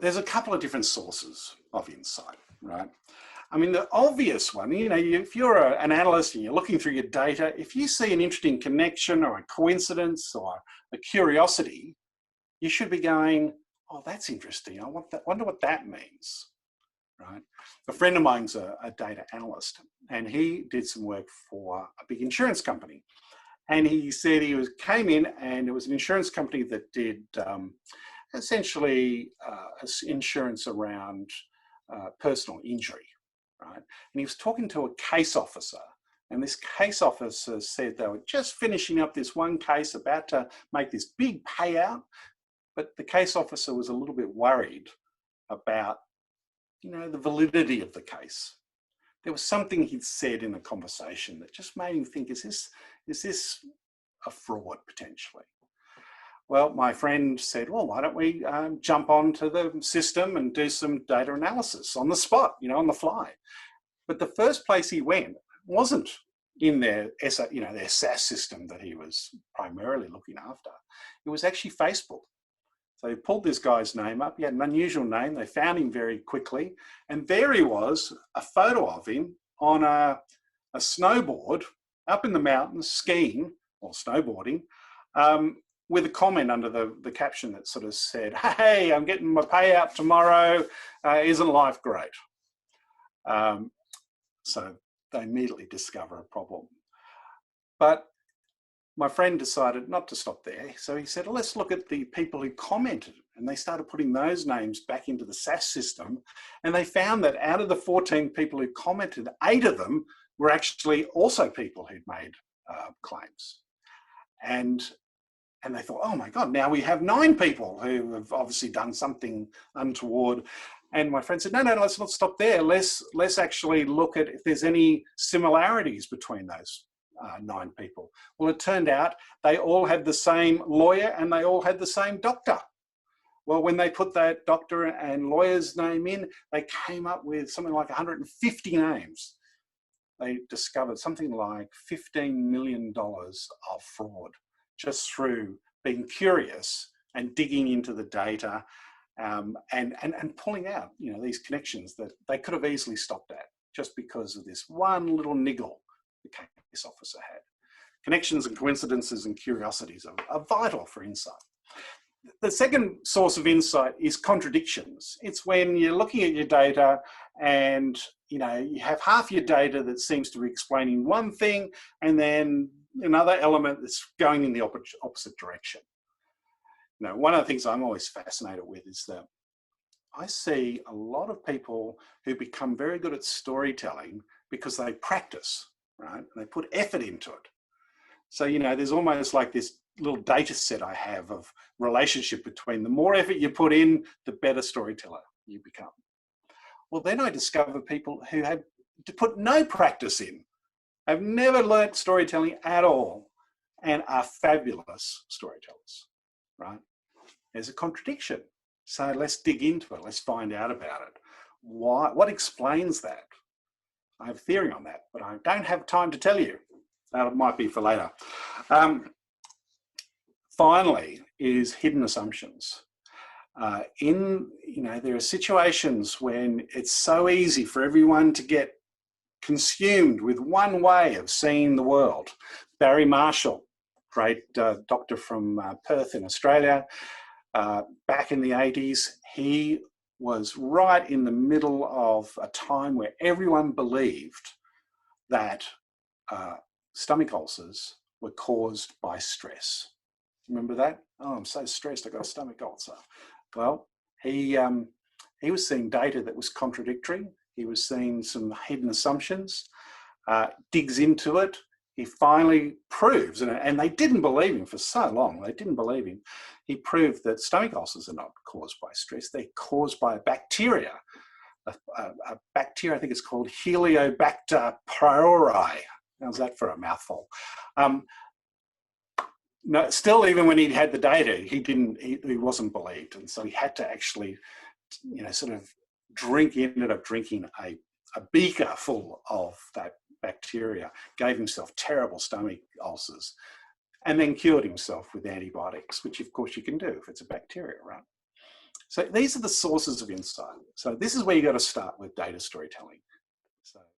there's a couple of different sources of insight, right? I mean, the obvious one, you know, if you're an analyst and you're looking through your data, if you see an interesting connection or a coincidence or a curiosity, you should be going, oh, that's interesting. Wonder what that means, right? A friend of mine's a data analyst, and he did some work for a big insurance company. And he said came in, and it was an insurance company that did essentially insurance around personal injury, right? And he was talking to a case officer, and this case officer said they were just finishing up this one case, about to make this big payout, but the case officer was a little bit worried about, you know, the validity of the case. There was something he'd said in the conversation that just made him think, is this a fraud potentially? Well, my friend said, well, why don't we jump onto the system and do some data analysis on the spot, you know, on the fly. But the first place he went wasn't in their SaaS system that he was primarily looking after. It was actually Facebook. So they pulled this guy's name up. He had an unusual name. They found him very quickly. And there he was, a photo of him on a snowboard up in the mountains, skiing or snowboarding, with a comment under the caption that sort of said, hey, I'm getting my payout tomorrow. Isn't life great? So they immediately discover a problem. But my friend decided not to stop there. So he said, well, let's look at the people who commented. And they started putting those names back into the SaaS system. And they found that out of the 14 people who commented, 8 of them were actually also people who'd made claims. And they thought, oh my God, now we have 9 people who have obviously done something untoward. And my friend said, no, let's not stop there. Let's actually look at if there's any similarities between those 9 people. Well, it turned out they all had the same lawyer and they all had the same doctor. Well, when they put that doctor and lawyer's name in, they came up with something like 150 names. They discovered something like $15 million of fraud just through being curious and digging into the data and pulling out, you know, these connections that they could have easily stopped at just because of this one little niggle the case officer had. Connections and coincidences and curiosities are vital for insight. The second source of insight is contradictions. It's when you're looking at your data and, you know, you have half your data that seems to be explaining one thing and then another element that's going in the opposite direction. You know, one of the things I'm always fascinated with is that I see a lot of people who become very good at storytelling because they practice, right? They put effort into it. So, you know, there's almost like this little data set I have of relationship between the more effort you put in, the better storyteller you become. Well, then I discover people who had to put no practice in, have never learnt storytelling at all, and are fabulous storytellers, right? There's a contradiction. So let's dig into it. Let's find out about it. Why? What explains that? I have a theory on that, but I don't have time to tell you. That might be for later. Finally is hidden assumptions. There are situations when it's so easy for everyone to get consumed with one way of seeing the world. Barry Marshall, great doctor from Perth in Australia, back in the 80s, he was right in the middle of a time where everyone believed that stomach ulcers were caused by stress. Remember that? Oh, I'm so stressed, I got a stomach ulcer. Well, he was seeing data that was contradictory. He was seeing some hidden assumptions, digs into it. He finally proves, and they didn't believe him for so long, they didn't believe him. He proved that stomach ulcers are not caused by stress, they're caused by a bacteria. A bacteria, I think it's called Heliobacter pylori. How's that for a mouthful? No, still, even when he had the data, he wasn't believed, and so he had to actually, sort of ended up drinking a beaker full of that bacteria, gave himself terrible stomach ulcers, and then cured himself with antibiotics, which of course you can do if it's a bacteria, right? So these are the sources of insight. So this is where you got to start with data storytelling. So